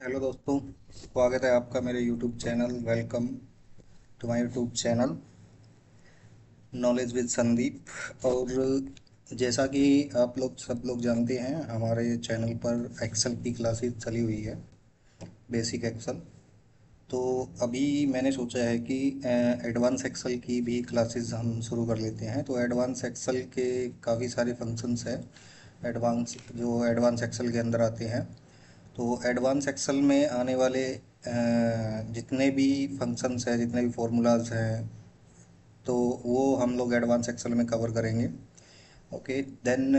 Hello दोस्तों, स्वागत है आपका मेरे YouTube channel. Welcome to my YouTube channel knowledge with Sandeep. और जैसा कि आप लोग सब लोग जानते हैं, हमारे चैनल पर एक्सेल की क्लासेस चली हुई है, बेसिक एक्सेल। तो अभी मैंने सोचा है कि एडवांस एक्सेल की भी क्लासेस हम शुरू कर लेते हैं। तो एडवांस एक्सेल के काफ़ी सारे फंक्शंस हैं, एडवांस एक्सेल के अंदर आते हैं। तो एडवांस एक्सेल में आने वाले जितने भी फंक्शंस हैं, जितने भी फॉर्मूलाज हैं, तो वो हम लोग एडवांस एक्सेल में कवर करेंगे। ओके देन,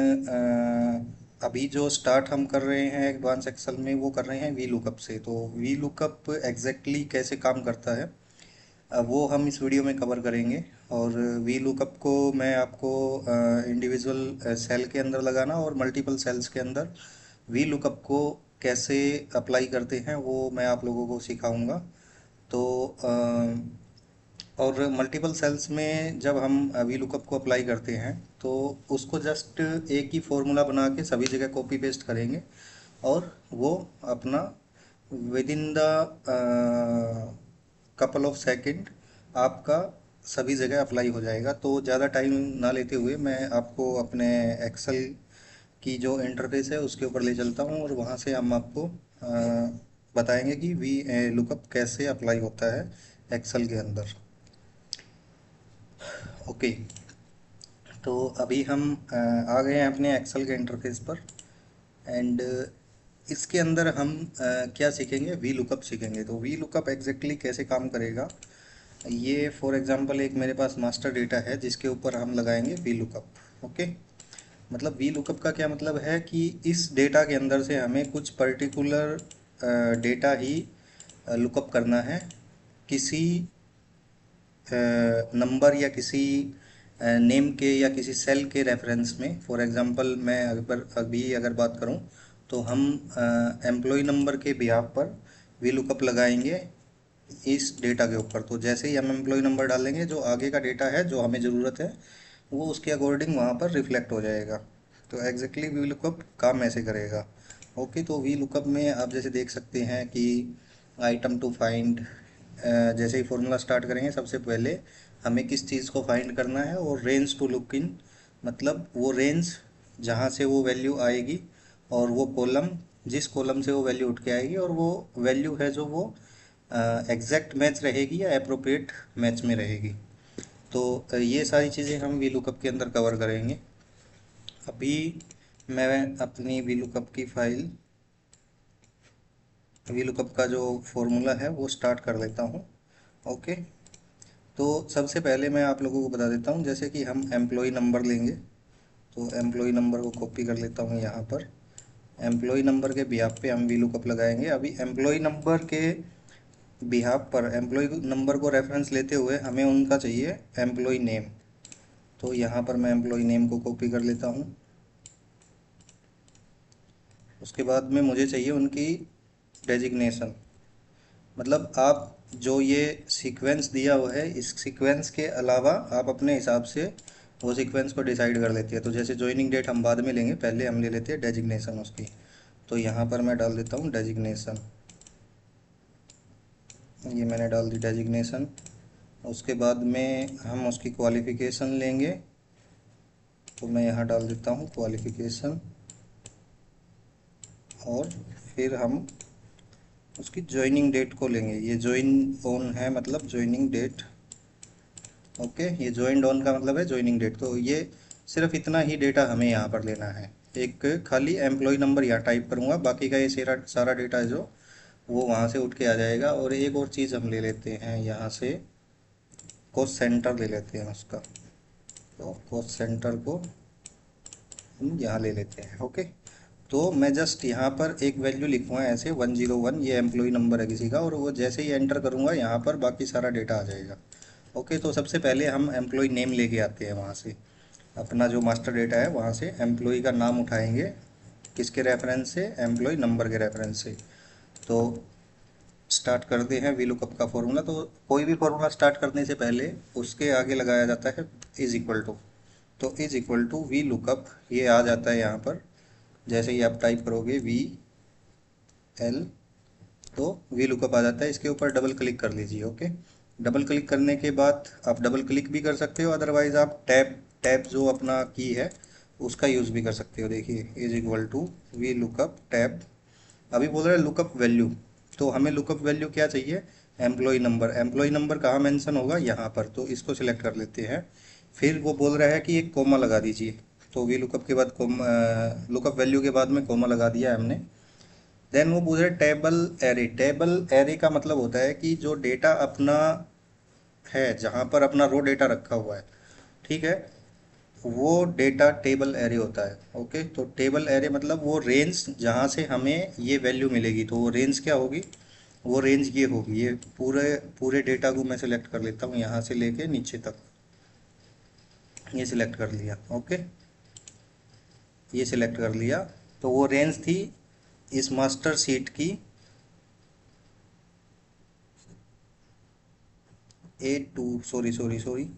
अभी जो स्टार्ट हम कर रहे हैं एडवांस एक्सेल में, वो कर रहे हैं वी लुकअप से। तो वी लुकअप एग्जैक्टली कैसे काम करता है, वो हम इस वीडियो में कवर करेंगे। और वी लुकअप को मैं आपको इंडिविजुअल सेल के अंदर लगाना और मल्टीपल सेल्स के अंदर वी लुकअप को कैसे अप्लाई करते हैं, वो मैं आप लोगों को सिखाऊंगा। तो और मल्टीपल सेल्स में जब हम वी लुकअप को अप्लाई करते हैं, तो उसको जस्ट एक ही फॉर्मूला बना के सभी जगह कॉपी पेस्ट करेंगे, और वो अपना with in the couple of second आपका सभी जगह अप्लाई हो जाएगा। तो ज़्यादा टाइम ना लेते हुए मैं आपको अपने एक्सेल की जो इंटरफेस है उसके ऊपर ले चलता हूँ, और वहाँ से हम आपको बताएंगे कि वी लुकअप कैसे अप्लाई होता है एक्सेल के अंदर। ओके, तो अभी हम आ गए हैं अपने एक्सेल के इंटरफेस पर। एंड इसके अंदर हम क्या सीखेंगे, वी लुकअप सीखेंगे। तो वी लुकअप एग्जैक्टली कैसे काम करेगा, ये फॉर एग्जांपल एक मेरे पास मास्टर डेटा है जिसके ऊपर हम लगाएंगे वी लुकअप। ओके, मतलब वी लुकअप का क्या मतलब है कि इस डेटा के अंदर से हमें कुछ पर्टिकुलर डेटा ही लुकअप करना है, किसी नंबर या किसी नेम के या किसी सेल के रेफरेंस में। फॉर एग्जांपल मैं अगर बात करूं, तो हम एम्प्लॉय नंबर के बिहाफ पर वी लुकअप लगाएंगे इस डेटा के ऊपर। तो जैसे ही हम एम्प्लॉय नंबर डालेंगे, जो आगे का डेटा है जो हमें ज़रूरत है, वो उसके अकॉर्डिंग वहाँ पर रिफ्लेक्ट हो जाएगा। तो एग्जैक्टली वी लुकअप काम ऐसे करेगा। ओके, तो वी लुकअप में आप जैसे देख सकते हैं कि आइटम टू फाइंड, जैसे ही फॉर्मूला स्टार्ट करेंगे सबसे पहले हमें किस चीज़ को फाइंड करना है, और रेंज टू लुक इन, मतलब वो रेंज जहाँ से वो वैल्यू आएगी, और वो कॉलम जिस कॉलम से वो वैल्यू उठ के आएगी, और वो वैल्यू है जो वो एग्जैक्ट मैच रहेगी या अप्रोप्रिएट मैच में रहेगी। तो ये सारी चीज़ें हम वी लुकअप के अंदर कवर करेंगे। अभी मैं अपनी वी लुकअप की फाइल, वी लुकअप का जो फॉर्मूला है वो स्टार्ट कर लेता हूँ। ओके, तो सबसे पहले मैं आप लोगों को बता देता हूँ, जैसे कि हम एम्प्लॉय नंबर लेंगे। तो एम्प्लॉय नंबर को कॉपी कर लेता हूँ यहाँ पर। एम्प्लॉय नंबर के बिहाफ पे हम वी लुकअप लगाएंगे। अभी एम्प्लॉय नंबर के बिहाफ पर एम्प्लॉय नंबर को रेफरेंस लेते हुए हमें उनका चाहिए एम्प्लॉय नेम। तो यहाँ पर मैं एम्प्लॉय नेम को कॉपी कर लेता हूँ। उसके बाद में मुझे चाहिए उनकी डेजिग्नेशन, मतलब आप जो ये सीक्वेंस दिया हुआ है, इस सीक्वेंस के अलावा आप अपने हिसाब से वो सीक्वेंस को डिसाइड कर लेते हैं। तो जैसे ज्वाइनिंग डेट हम बाद में लेंगे, पहले हम ले लेते हैं डेजिग्नेशन उसकी। तो यहाँ पर मैं डाल देता हूँ डेजिग्नेशन। ये मैंने डाल दी डेजिग्नेशन। उसके बाद में हम उसकी क्वालिफ़िकेशन लेंगे। तो मैं यहाँ डाल देता हूँ क्वालिफ़िकेशन, और फिर हम उसकी ज्वाइनिंग डेट को लेंगे। ये ज्वाइन ऑन है, मतलब ज्वाइनिंग डेट। ओके, ये ज्वाइंड ऑन का मतलब है ज्वाइनिंग डेट। तो ये सिर्फ इतना ही डेटा हमें यहाँ पर लेना है। एक खाली एम्प्लॉय नंबर यहाँ टाइप करूँगा, बाकी का ये सारा सारा डेटा है जो वो वहाँ से उठ के आ जाएगा। और एक और चीज़ हम ले लेते हैं यहाँ से, कॉस्ट सेंटर ले लेते हैं उसका। तो कॉस्ट सेंटर को हम यहाँ ले लेते हैं। ओके, तो मैं जस्ट यहाँ पर एक वैल्यू लिखूँगा ऐसे 101, ये एम्प्लॉय नंबर है किसी का, और वो जैसे ही एंटर करूँगा यहाँ पर बाकी सारा डेटा आ जाएगा। ओके, तो सबसे पहले हम एम्प्लॉय नेम लेके आते हैं वहाँ से। अपना जो मास्टर डेटा है वहाँ से एम्प्लॉय का नाम उठाएंगे, किसके रेफरेंस से, एम्प्लॉय नंबर के रेफरेंस से। तो स्टार्ट करते हैं वी लुकअप का फॉर्मूला। तो कोई भी फॉर्मूला स्टार्ट करने से पहले उसके आगे लगाया जाता है इज इक्वल टू। तो is equal to V lookup, ये आ जाता है यहाँ पर। जैसे ही आप टाइप करोगे वी एल तो वी लुकअप आ जाता है। इसके ऊपर डबल क्लिक कर लीजिए। ओके, डबल क्लिक करने के बाद आप डबल क्लिक भी कर सकते हो, अदरवाइज आप टैब टैब जो अपना की है उसका यूज़ भी कर सकते हो। देखिए is equal to V lookup tab. अभी बोल रहे हैं लुकअप वैल्यू, तो हमें लुकअप वैल्यू क्या चाहिए, एम्प्लॉय नंबर। एम्प्लॉय नंबर कहाँ मेंशन होगा, यहाँ पर, तो इसको सिलेक्ट कर लेते हैं। फिर वो बोल रहा है कि एक कोमा लगा दीजिए, तो वी लुकअप के बाद कोमा, लुकअप वैल्यू के बाद में कोमा लगा दिया हमने। देन वो पूछ रहे टेबल एरे। टेबल एरे का मतलब होता है कि जो डेटा अपना है, जहाँ पर अपना रो डेटा रखा हुआ है, ठीक है, वो डेटा टेबल एरे होता है। ओके, तो टेबल एरे मतलब वो रेंज जहाँ से हमें ये वैल्यू मिलेगी, तो वो रेंज क्या होगी, वो रेंज ये होगी। ये पूरे पूरे डेटा को मैं सिलेक्ट कर लेता हूँ, यहाँ से लेके नीचे तक, ये सिलेक्ट कर लिया। ओके, ये सिलेक्ट कर लिया। तो वो रेंज थी इस मास्टर शीट की A2, सॉरी सॉरी सॉरी,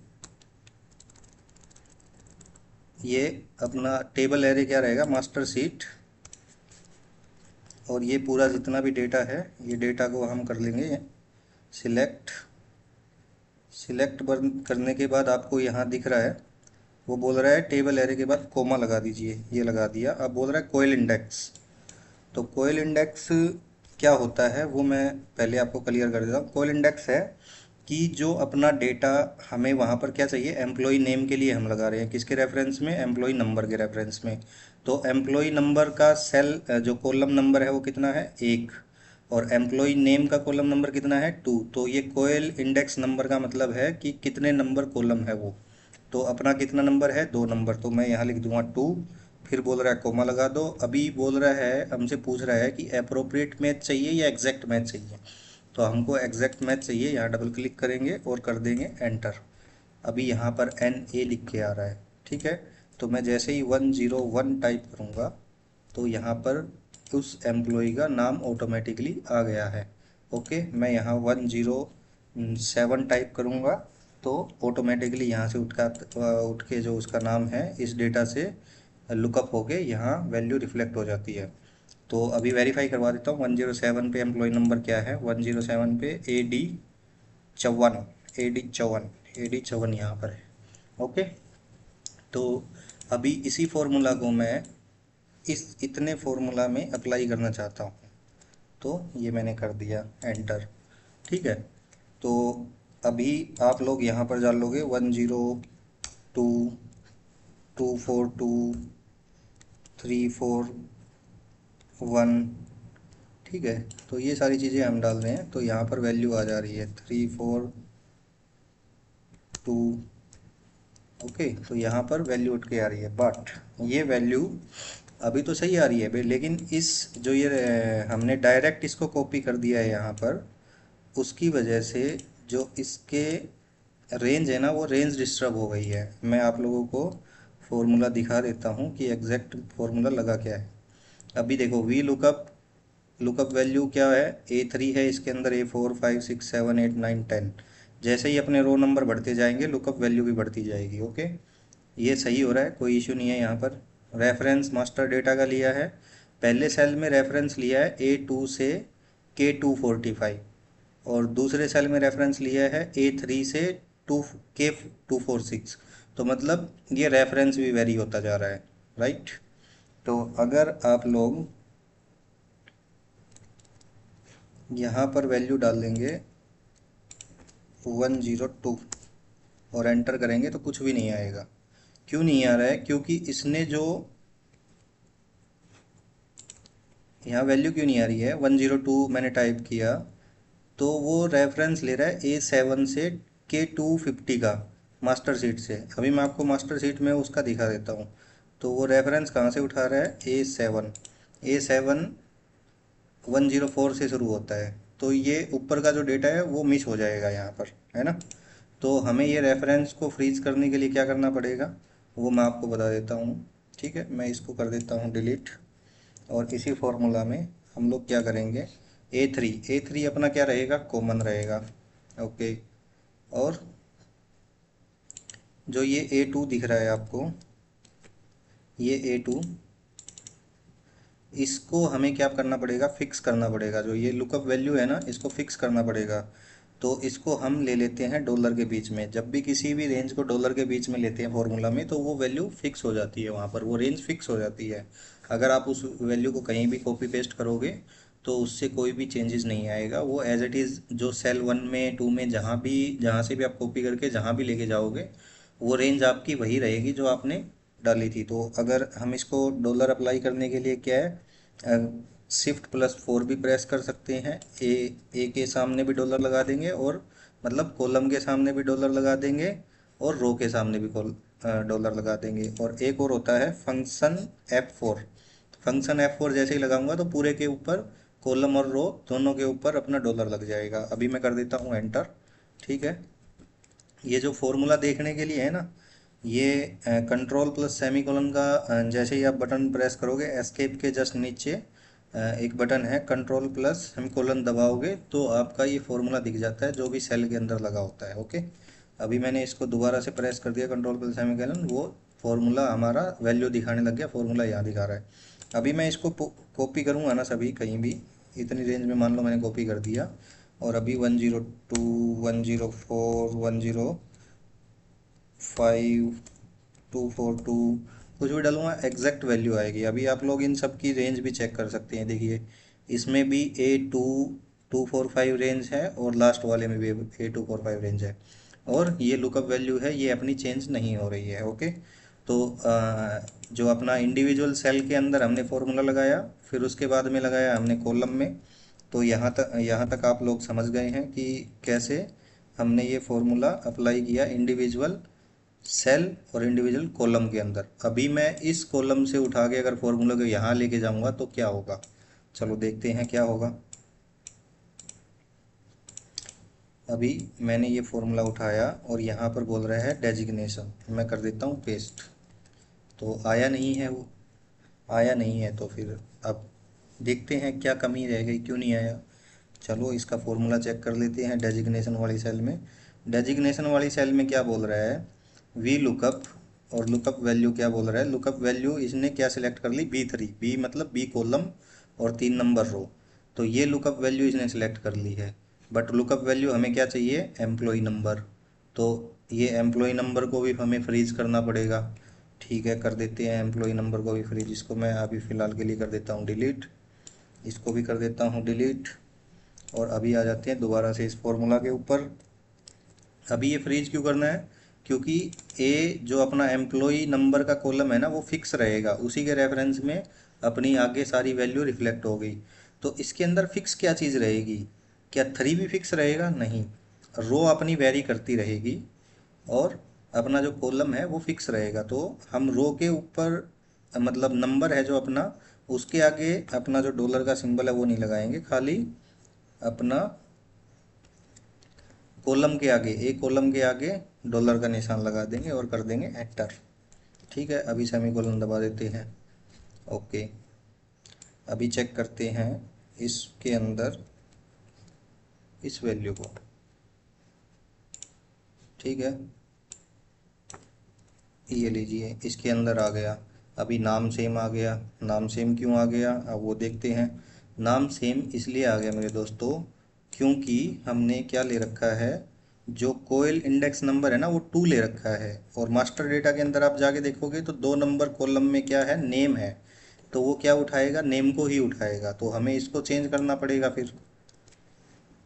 ये अपना टेबल एरे क्या रहेगा, मास्टर शीट। और ये पूरा जितना भी डेटा है, ये डेटा को हम कर लेंगे सिलेक्ट। सिलेक्ट करने के बाद आपको यहाँ दिख रहा है, वो बोल रहा है टेबल एरे के बाद कोमा लगा दीजिए, ये लगा दिया। अब बोल रहा है कोयल इंडेक्स। तो कोयल इंडेक्स क्या होता है वो मैं पहले आपको क्लियर कर देता हूँ। कोयल इंडेक्स है कि जो अपना डेटा हमें वहाँ पर क्या चाहिए, एम्प्लॉय नेम के लिए हम लगा रहे हैं, किसके रेफरेंस में, एम्प्लॉय नंबर के रेफरेंस में। तो एम्प्लॉय नंबर का सेल जो कॉलम नंबर है वो कितना है, 1, और एम्प्लॉय नेम का कॉलम नंबर कितना है, 2। तो ये कोयल इंडेक्स नंबर का मतलब है कि कितने नंबर कॉलम है वो। तो अपना कितना नंबर है, 2 नंबर, तो मैं यहाँ लिख दूंगा 2। फिर बोल रहा है कोमा लगा दो। अभी बोल रहा है, हमसे पूछ रहा है कि अप्रोप्रिएट मैच चाहिए या एग्जैक्ट मैच चाहिए। तो हमको एग्जैक्ट मैच चाहिए, यहाँ डबल क्लिक करेंगे और कर देंगे एंटर। अभी यहाँ पर NA लिख के आ रहा है, ठीक है। तो मैं जैसे ही 101 टाइप करूँगा तो यहाँ पर उस एम्प्लॉय का नाम ऑटोमेटिकली आ गया है। ओके, मैं यहाँ 107 टाइप करूँगा तो ऑटोमेटिकली यहाँ से उठ के जो उसका नाम है इस डेटा से लुकअप होके यहाँ वैल्यू रिफ्लेक्ट हो जाती है। तो अभी वेरीफाई करवा देता हूँ। 107 पे एम्प्लॉय नंबर क्या है, 107 पे AD54, AD54 यहाँ पर है। ओके, तो अभी इसी फॉर्मूला को मैं इस इतने फॉर्मूला में अप्लाई करना चाहता हूँ, तो ये मैंने कर दिया एंटर, ठीक है। तो अभी आप लोग यहाँ पर डाल लोगे 102.242.341, ठीक है। तो ये सारी चीज़ें हम डाल रहे हैं, तो यहाँ पर वैल्यू आ जा रही है 342। ओके, तो यहाँ पर वैल्यू उठ के आ रही है, बट ये वैल्यू अभी तो सही आ रही है भाई, लेकिन इस जो ये हमने डायरेक्ट इसको कॉपी कर दिया है यहाँ पर, उसकी वजह से जो इसके रेंज है ना, वो रेंज डिस्टर्ब हो गई है। मैं आप लोगों को फॉर्मूला दिखा देता हूँ कि एग्जैक्ट फॉर्मूला लगा क्या है। अभी देखो वी लुकअप, लुकअप वैल्यू क्या है, A3 है, इसके अंदर A4 5 6 7 8 9 10। जैसे ही अपने रो नंबर बढ़ते जाएंगे लुकअप वैल्यू भी बढ़ती जाएगी। ओके, ये सही हो रहा है, कोई इशू नहीं है। यहाँ पर रेफरेंस मास्टर डेटा का लिया है, पहले सेल में रेफरेंस लिया है A2 से K245, और दूसरे सेल में रेफरेंस लिया है A3 से 2K246। तो मतलब ये रेफरेंस भी वेरी होता जा रहा है, राइट। तो अगर आप लोग यहाँ पर वैल्यू डाल देंगे 102 और एंटर करेंगे तो कुछ भी नहीं आएगा। क्यों नहीं आ रहा है, क्योंकि इसने जो यहाँ वैल्यू क्यों नहीं आ रही है, 102 मैंने टाइप किया तो वो रेफरेंस ले रहा है A7 से K250 का, मास्टर सीट से। अभी मैं आपको मास्टर सीट में उसका दिखा देता हूँ। तो वो रेफरेंस कहाँ से उठा रहा है, A7 104 से शुरू होता है। तो ये ऊपर का जो डेटा है वो मिस हो जाएगा यहाँ पर, है ना। तो हमें ये रेफरेंस को फ्रीज करने के लिए क्या करना पड़ेगा, वो मैं आपको बता देता हूँ। ठीक है, मैं इसको कर देता हूँ डिलीट, और इसी फॉर्मूला में हम लोग क्या करेंगे, A3 अपना क्या रहेगा, कॉमन रहेगा। ओके, और जो ये A2 दिख रहा है आपको, ये A2, इसको हमें क्या करना पड़ेगा, फिक्स करना पड़ेगा। जो ये लुकअप वैल्यू है ना, इसको फिक्स करना पड़ेगा। तो इसको हम ले लेते हैं डॉलर के बीच में। जब भी किसी भी रेंज को डॉलर के बीच में लेते हैं फॉर्मूला में, तो वो वैल्यू फिक्स हो जाती है, वहाँ पर वो रेंज फिक्स हो जाती है। अगर आप उस वैल्यू को कहीं भी कॉपी पेस्ट करोगे तो उससे कोई भी चेंजेस नहीं आएगा। वो एज इट इज़ जो सेल 1 में 2 में जहाँ से भी आप कॉपी करके जहाँ भी लेके जाओगे, वो रेंज आपकी वही रहेगी जो आपने डाली थी। तो अगर हम इसको डॉलर अप्लाई करने के लिए क्या है, Shift+4 भी प्रेस कर सकते हैं। ए के सामने भी डॉलर लगा देंगे, और मतलब कॉलम के सामने भी डॉलर लगा देंगे, और रो के सामने भी डॉलर लगा देंगे। और एक और होता है फंक्शन F4। फंक्शन F4 जैसे ही लगाऊंगा तो पूरे के ऊपर, कॉलम और रो दोनों के ऊपर अपना डॉलर लग जाएगा। अभी मैं कर देता हूँ एंटर। ठीक है, ये जो फॉर्मूला देखने के लिए है ना, ये कंट्रोल प्लस सेमीकोलन का जैसे ही आप बटन प्रेस करोगे, एस्केप के जस्ट नीचे एक बटन है कंट्रोल प्लस सेमीकोलन, दबाओगे तो आपका ये फॉर्मूला दिख जाता है जो भी सेल के अंदर लगा होता है। ओके, अभी मैंने इसको दोबारा से प्रेस कर दिया कंट्रोल प्लस सेमीकोलन, वो फॉर्मूला हमारा वैल्यू दिखाने लग गया, फॉर्मूला यहाँ दिखा रहा है। अभी मैं इसको कॉपी करूँगा ना सभी कहीं भी, इतनी रेंज में मान लो मैंने कॉपी कर दिया, और अभी 102 104 105 242 कुछ भी डालूंगा, एग्जैक्ट वैल्यू आएगी। अभी आप लोग इन सब की रेंज भी चेक कर सकते हैं। देखिए, इसमें भी A2245 रेंज है, और लास्ट वाले में भी A245 रेंज है, और ये लुकअप वैल्यू है, ये अपनी चेंज नहीं हो रही है। ओके, तो जो अपना इंडिविजुअल सेल के अंदर हमने फॉर्मूला लगाया, फिर उसके बाद में लगाया हमने कॉलम में। तो यहाँ तक आप लोग समझ गए हैं कि कैसे हमने ये फॉर्मूला अप्लाई किया इंडिविजुअल सेल और इंडिविजुअल कॉलम के अंदर। अभी मैं इस कॉलम से उठा के अगर फॉर्मूला को यहाँ लेके जाऊंगा तो क्या होगा, चलो देखते हैं क्या होगा। अभी मैंने ये फॉर्मूला उठाया और यहाँ पर बोल रहा है डेजिग्नेशन, मैं कर देता हूँ पेस्ट। तो आया नहीं है, वो आया नहीं है, तो फिर अब देखते हैं क्या कमी रह गई, क्यों नहीं आया। चलो इसका फॉर्मूला चेक कर लेते हैं डेजिग्नेशन वाली सेल में। डेजिग्नेशन वाली सेल में क्या बोल रहा है, वी लुकअप, और लुकअप वैल्यू क्या बोल रहा है, लुकअप वैल्यू इसने क्या सिलेक्ट कर ली, B3, बी मतलब बी कॉलम और 3 नंबर रो। तो ये लुकअप वैल्यू इसने सिलेक्ट कर ली है, बट लुकअप वैल्यू हमें क्या चाहिए, एम्प्लॉय नंबर। तो ये एम्प्लॉय नंबर को भी हमें फ्रीज करना पड़ेगा। ठीक है, कर देते हैं एम्प्लॉय नंबर को भी फ्रीज। इसको मैं अभी फ़िलहाल के लिए कर देता हूँ डिलीट, इसको भी कर देता हूँ डिलीट। और अभी आ जाते हैं दोबारा से इस फॉर्मूला के ऊपर। अभी ये फ्रीज क्यों करना है, क्योंकि ए जो अपना एम्प्लॉई नंबर का कॉलम है ना, वो फिक्स रहेगा, उसी के रेफरेंस में अपनी आगे सारी वैल्यू रिफ्लेक्ट हो गई। तो इसके अंदर फिक्स क्या चीज़ रहेगी, क्या 3 भी फिक्स रहेगा, नहीं, रो अपनी वेरी करती रहेगी, और अपना जो कॉलम है वो फिक्स रहेगा। तो हम रो के ऊपर, मतलब नंबर है जो अपना, उसके आगे अपना जो डॉलर का सिंबल है वो नहीं लगाएंगे, खाली अपना कॉलम के आगे, एक कॉलम के आगे डॉलर का निशान लगा देंगे और कर देंगे एंटर। ठीक है, अभी सेमीकोलन दबा देते हैं। ओके, अभी चेक करते हैं इसके अंदर इस वैल्यू को। ठीक है, ये लीजिए, इसके अंदर आ गया। अभी नाम सेम आ गया। नाम सेम क्यों आ गया, अब वो देखते हैं। नाम सेम इसलिए आ गया मेरे दोस्तों, क्योंकि हमने क्या ले रखा है, जो कोयल इंडेक्स नंबर है ना, वो 2 ले रखा है। और मास्टर डेटा के अंदर आप जाके देखोगे तो 2 नंबर कॉलम में क्या है, नेम है। तो वो क्या उठाएगा, नेम को ही उठाएगा। तो हमें इसको चेंज करना पड़ेगा फिर।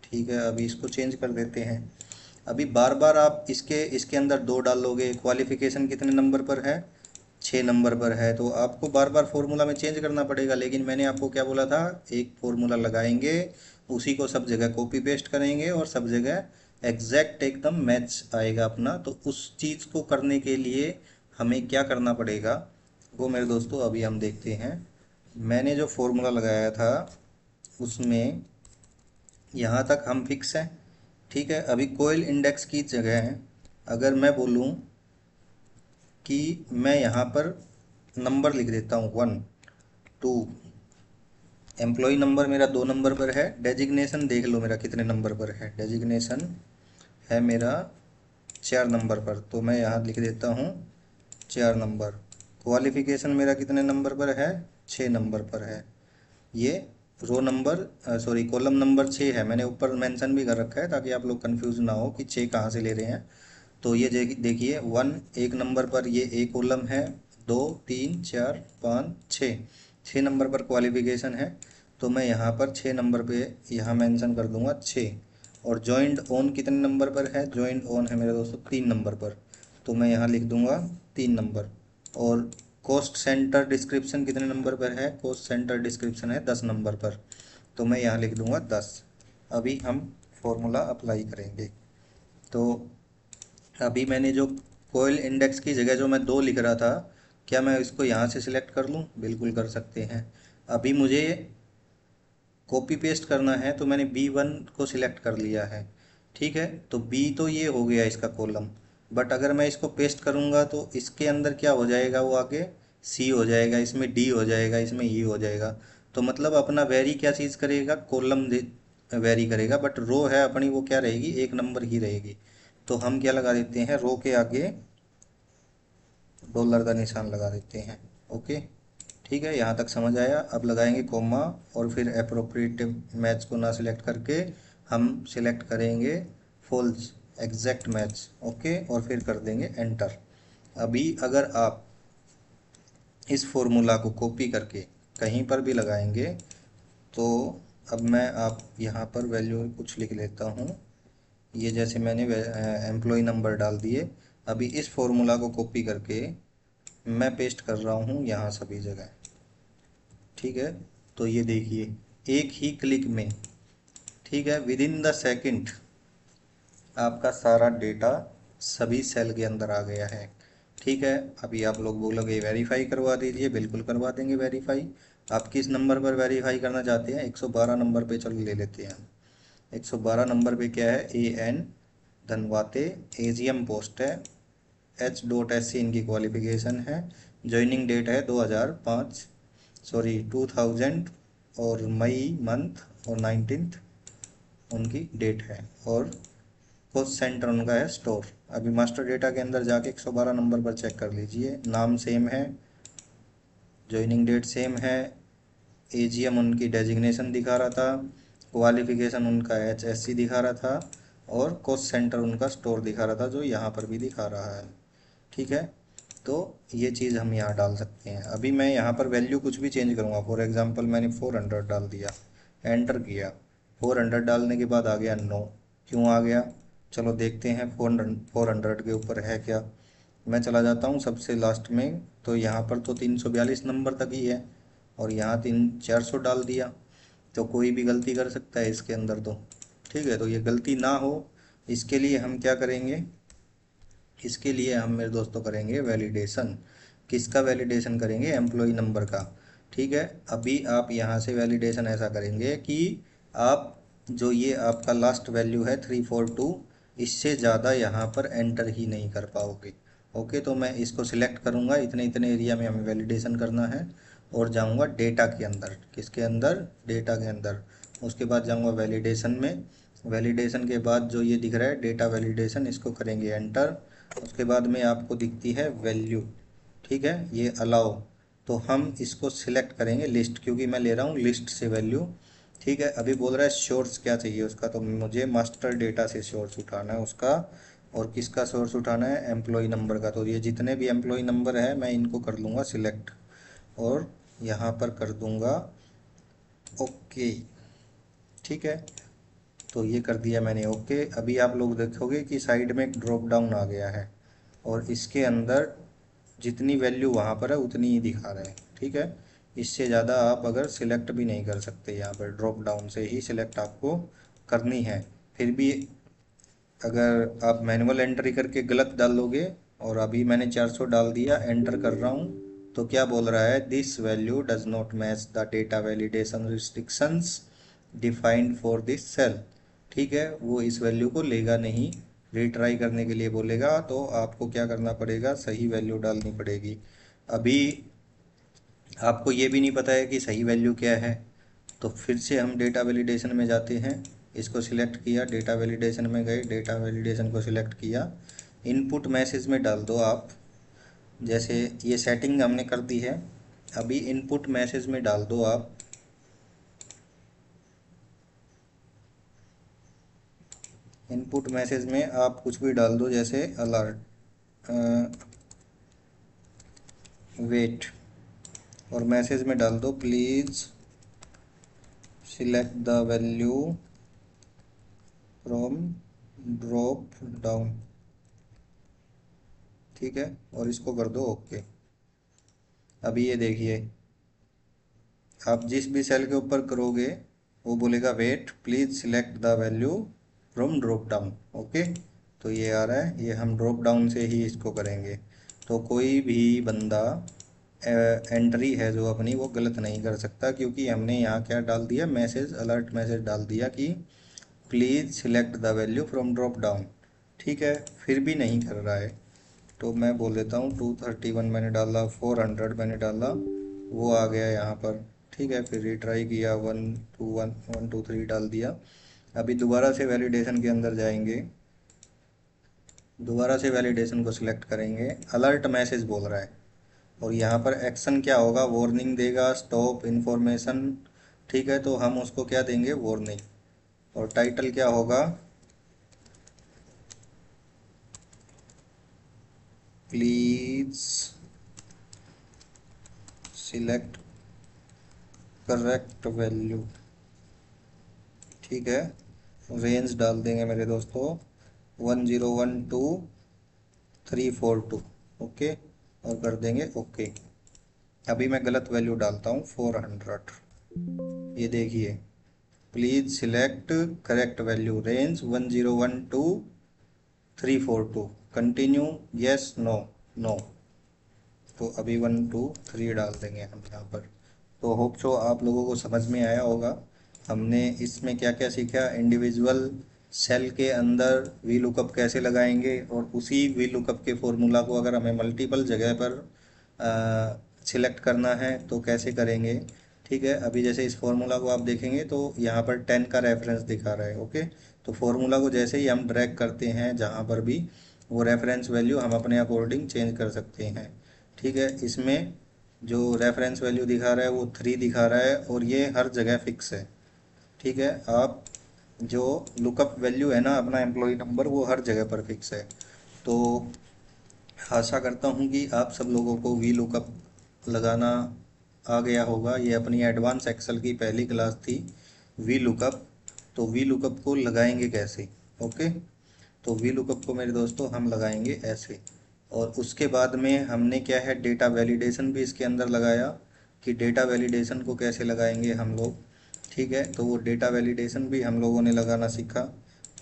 ठीक है, अभी इसको चेंज कर देते हैं। अभी बार बार आप इसके इसके अंदर 2 डालोगे, क्वालिफिकेशन कितने नंबर पर है, 6 नंबर पर है, तो आपको बार बार फॉर्मूला में चेंज करना पड़ेगा। लेकिन मैंने आपको क्या बोला था, एक फॉर्मूला लगाएंगे, उसी को सब जगह कॉपी पेस्ट करेंगे, और सब जगह एग्जैक्ट एकदम मैच आएगा अपना। तो उस चीज़ को करने के लिए हमें क्या करना पड़ेगा, वो मेरे दोस्तों अभी हम देखते हैं। मैंने जो फॉर्मूला लगाया था उसमें यहाँ तक हम फिक्स हैं। ठीक है, अभी कोयल इंडेक्स की जगह अगर मैं बोलूँ कि मैं यहाँ पर नंबर लिख देता हूँ 1 2, एम्प्लॉय नंबर मेरा 2 नंबर पर है, डेजिग्नेशन देख लो मेरा कितने नंबर पर है, डेजिग्नेशन है मेरा 4 नंबर पर, तो मैं यहाँ लिख देता हूँ 4 नंबर। क्वालिफिकेशन मेरा कितने नंबर पर है, 6 नंबर पर है। ये row number sorry column number 6 है, मैंने ऊपर मेंशन भी कर रखा है ताकि आप लोग कंफ्यूज ना हो कि 6 कहाँ से ले रहे हैं। तो ये देखिए 1 एक नंबर पर ये ए कॉलम है, 2 3 4 5 6, 6 नंबर पर क्वालिफिकेशन है। तो मैं यहाँ पर 6 नंबर पे यहाँ मेंशन कर दूंगा 6। और जॉइंट ऑन कितने नंबर पर है? जॉइंट ऑन है मेरे दोस्तों 3 नंबर पर, तो मैं यहाँ लिख दूंगा 3 नंबर। और कॉस्ट सेंटर डिस्क्रिप्शन कितने नंबर पर है? कॉस्ट सेंटर डिस्क्रिप्शन है 10 नंबर पर, तो मैं यहाँ लिख दूंगा 10। अभी हम फॉर्मूला अप्लाई करेंगे। तो अभी मैंने जो कोयल इंडेक्स की जगह जो मैं 2 लिख रहा था, क्या मैं इसको यहाँ से सिलेक्ट कर लूँ? बिल्कुल कर सकते हैं। अभी मुझे कॉपी पेस्ट करना है तो मैंने B1 को सिलेक्ट कर लिया है, ठीक है। तो B तो ये हो गया इसका कॉलम, बट अगर मैं इसको पेस्ट करूँगा तो इसके अंदर क्या हो जाएगा? वो आगे C हो जाएगा, इसमें D हो जाएगा, इसमें E हो जाएगा। तो मतलब अपना वेरी क्या चीज़ करेगा? कॉलम वेरी करेगा, बट रो है अपनी वो क्या रहेगी? एक नंबर ही रहेगी। तो हम क्या लगा देते हैं? रो के आगे डॉलर का निशान लगा देते हैं। ओके, ठीक है, यहाँ तक समझ आया। अब लगाएंगे कोमा और फिर अप्रोप्रिएट मैच को ना सिलेक्ट करके हम सिलेक्ट करेंगे फॉल्स एग्जैक्ट मैच। ओके, और फिर कर देंगे एंटर। अभी अगर आप इस फॉर्मूला को कॉपी करके कहीं पर भी लगाएंगे तो अब मैं आप यहाँ पर वैल्यू कुछ लिख लेता हूँ। ये जैसे मैंने एम्प्लॉय नंबर डाल दिए। अभी इस फॉर्मूला को कॉपी करके मैं पेस्ट कर रहा हूँ यहाँ सभी जगह, ठीक है। तो ये देखिए एक ही क्लिक में, ठीक है, विद इन द सेकेंड आपका सारा डेटा सभी सेल के अंदर आ गया है, ठीक है। अभी आप लोग बोलोगे वेरीफाई करवा दीजिए, बिल्कुल करवा देंगे वेरीफाई। आप किस नंबर पर वेरीफाई करना चाहते हैं? 112 नंबर पे चलो ले लेते हैं। 112 नंबर पे क्या है? AN धनवाते, AGM पोस्ट है, H.SC इनकी क्वालिफिकेशन है, ज्वाइनिंग डेट है 2005 सॉरी 2000 और मई मंथ और 19th उनकी डेट है, और पोस्ट सेंटर उनका है स्टोर। अभी मास्टर डेटा के अंदर जाके 112 नंबर पर चेक कर लीजिए, नाम सेम है, ज्वाइनिंग डेट सेम है, AGM उनकी डेजिग्नेशन दिखा रहा था, क्वालिफिकेशन उनका HSC दिखा रहा था, और कोस्ट सेंटर उनका स्टोर दिखा रहा था जो यहाँ पर भी दिखा रहा है, ठीक है। तो ये चीज़ हम यहाँ डाल सकते हैं। अभी मैं यहाँ पर वैल्यू कुछ भी चेंज करूँगा, फॉर एग्जांपल मैंने 400 डाल दिया, एंटर किया। 400 डालने के बाद आ गया नो। क्यों आ गया? चलो देखते हैं 400 के ऊपर है क्या। मैं चला जाता हूँ सबसे लास्ट में, तो यहाँ पर तो 342 नंबर तक ही है, और यहाँ 400 डाल दिया। तो कोई भी गलती कर सकता है इसके अंदर, तो ठीक है। तो ये गलती ना हो इसके लिए हम क्या करेंगे? इसके लिए हम मेरे दोस्तों करेंगे वैलिडेशन। किसका वैलिडेशन करेंगे? एम्प्लॉय नंबर का, ठीक है। अभी आप यहाँ से वैलिडेशन ऐसा करेंगे कि आप जो ये आपका लास्ट वैल्यू है 342, इससे ज़्यादा यहाँ पर एंटर ही नहीं कर पाओगे। ओके, तो मैं इसको सिलेक्ट करूँगा, इतने इतने एरिया में हमें वैलिडेशन करना है, और जाऊँगा डेटा के अंदर। किसके अंदर? डेटा के अंदर। उसके बाद जाऊँगा वैलिडेशन में। वैलिडेशन के बाद जो ये दिख रहा है डेटा वैलिडेशन, इसको करेंगे एंटर। उसके बाद में आपको दिखती है वैल्यू, ठीक है, ये अलाउ। तो हम इसको सिलेक्ट करेंगे लिस्ट, क्योंकि मैं ले रहा हूँ लिस्ट से वैल्यू, ठीक है। अभी बोल रहा है सोर्स क्या चाहिए उसका, तो मुझे मास्टर डेटा से सोर्स उठाना है उसका। और किसका सोर्स उठाना है? एम्प्लॉय नंबर का। तो ये जितने भी एम्प्लॉय नंबर है मैं इनको कर लूँगा सिलेक्ट, और यहाँ पर कर दूँगा ओके, ठीक है। तो ये कर दिया मैंने ओके। अभी आप लोग देखोगे कि साइड में एक ड्रॉप डाउन आ गया है, और इसके अंदर जितनी वैल्यू वहाँ पर है उतनी ही दिखा रहे हैं, ठीक है। इससे ज़्यादा आप अगर सिलेक्ट भी नहीं कर सकते, यहाँ पर ड्रॉप डाउन से ही सिलेक्ट आपको करनी है। फिर भी अगर आप मैनुअल एंट्री करके गलत डालोगे, और अभी मैंने 400 डाल दिया, एंटर कर रहा हूँ, तो क्या बोल रहा है? This value does not match the data validation restrictions defined for this cell, ठीक है। वो इस वैल्यू को लेगा नहीं, रिट्राई करने के लिए बोलेगा, तो आपको क्या करना पड़ेगा? सही वैल्यू डालनी पड़ेगी। अभी आपको ये भी नहीं पता है कि सही वैल्यू क्या है, तो फिर से हम डेटा वैलिडेशन में जाते हैं। इसको सिलेक्ट किया, डेटा वैलिडेशन में गए, डेटा वैलिडेशन को सिलेक्ट किया, इनपुट मैसेज में डाल दो आप। जैसे ये सेटिंग हमने कर दी है, अभी इनपुट मैसेज में डाल दो आप इनपुट मैसेज में आप कुछ भी डाल दो, जैसे अलर्ट, वेट, और मैसेज में डाल दो please select the value from drop down. ठीक है, और इसको कर दो ओके। अभी ये देखिए, आप जिस भी सेल के ऊपर करोगे वो बोलेगा wait please select the value from drop down. Okay, तो ये आ रहा है, ये हम ड्रॉप डाउन से ही इसको करेंगे। तो कोई भी बंदा एंट्री है जो अपनी, वो गलत नहीं कर सकता, क्योंकि हमने यहाँ क्या डाल दिया, मैसेज, अलर्ट मैसेज डाल दिया कि please select the value from drop down. ठीक है, फिर भी नहीं कर रहा है, तो मैं बोल देता हूँ 231 मैंने डाला, 400 मैंने डाला, वो आ गया यहाँ पर। ठीक है, फिर रिट्राई किया, 1 2 1 1 2 3 डाल दिया। अभी दोबारा से वैलिडेशन के अंदर जाएंगे, दोबारा से वैलिडेशन को सिलेक्ट करेंगे, अलर्ट मैसेज बोल रहा है, और यहाँ पर एक्शन क्या होगा, वार्निंग देगा, स्टॉप इन्फॉर्मेशन। ठीक है, तो हम उसको क्या देंगे, वार्निंग, और टाइटल क्या होगा, प्लीज सिलेक्ट करेक्ट वैल्यू। ठीक है, रेंज डाल देंगे मेरे दोस्तों 1012342। ओके, और कर देंगे ओके। अभी मैं गलत वैल्यू डालता हूँ 400। ये देखिए, please select correct value, range 1012342, continue, yes, no, no. तो अभी 1 2 3 डाल देंगे हम यहाँ पर। तो होप सो आप लोगों को समझ में आया होगा हमने इसमें क्या क्या सीखा, इंडिविजुअल सेल के अंदर वी लुकअप कैसे लगाएंगे, और उसी वी लुकअप के फॉर्मूला को अगर हमें मल्टीपल जगह पर सिलेक्ट करना है तो कैसे करेंगे। ठीक है, अभी जैसे इस फॉर्मूला को आप देखेंगे तो यहाँ पर 10 का रेफरेंस दिखा रहा है। ओके, तो फॉर्मूला को जैसे ही हम ड्रैग करते हैं जहाँ पर भी, वो रेफरेंस वैल्यू हम अपने अकॉर्डिंग चेंज कर सकते हैं। ठीक है, इसमें जो रेफरेंस वैल्यू दिखा रहा है वो 3 दिखा रहा है, और ये हर जगह फिक्स है। ठीक है, आप जो लुकअप वैल्यू है ना अपना एम्प्लॉय नंबर, वो हर जगह पर फिक्स है। तो आशा करता हूँ कि आप सब लोगों को वी लुकअप लगाना आ गया होगा। ये अपनी एडवांस एक्सेल की पहली क्लास थी, वी लुकअप। तो वी लुकअप को लगाएंगे कैसे, ओके। तो वी लुकअप को मेरे दोस्तों हम लगाएंगे ऐसे, और उसके बाद में हमने क्या है, डेटा वैलिडेशन भी इसके अंदर लगाया, कि डेटा वैलिडेशन को कैसे लगाएंगे हम लोग। ठीक है, तो वो डेटा वैलिडेशन भी हम लोगों ने लगाना सीखा,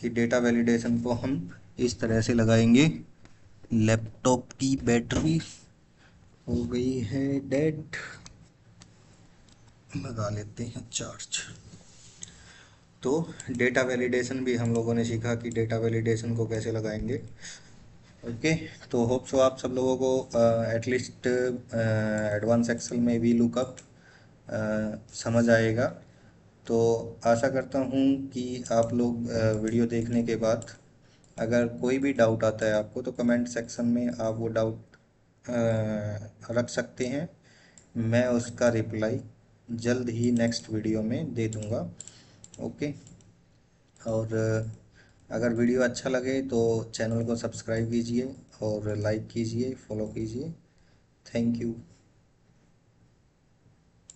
कि डेटा वैलिडेशन को हम इस तरह से लगाएंगे। लैपटॉप की बैटरी हो गई है डेड, लगा लेते हैं चार्ज। तो डेटा वैलिडेशन भी हम लोगों ने सीखा कि डेटा वैलिडेशन को कैसे लगाएंगे। ओके, तो होप सो आप सब लोगों को एटलीस्ट एडवांस एक्सेल में भी लुकअप समझ आएगा। तो आशा करता हूँ कि आप लोग वीडियो देखने के बाद अगर कोई भी डाउट आता है आपको, तो कमेंट सेक्शन में आप वो डाउट रख सकते हैं। मैं उसका रिप्लाई जल्द ही नेक्स्ट वीडियो में दे दूँगा। ओके, और अगर वीडियो अच्छा लगे तो चैनल को सब्सक्राइब कीजिए, और लाइक कीजिए, फॉलो कीजिए। Thank you.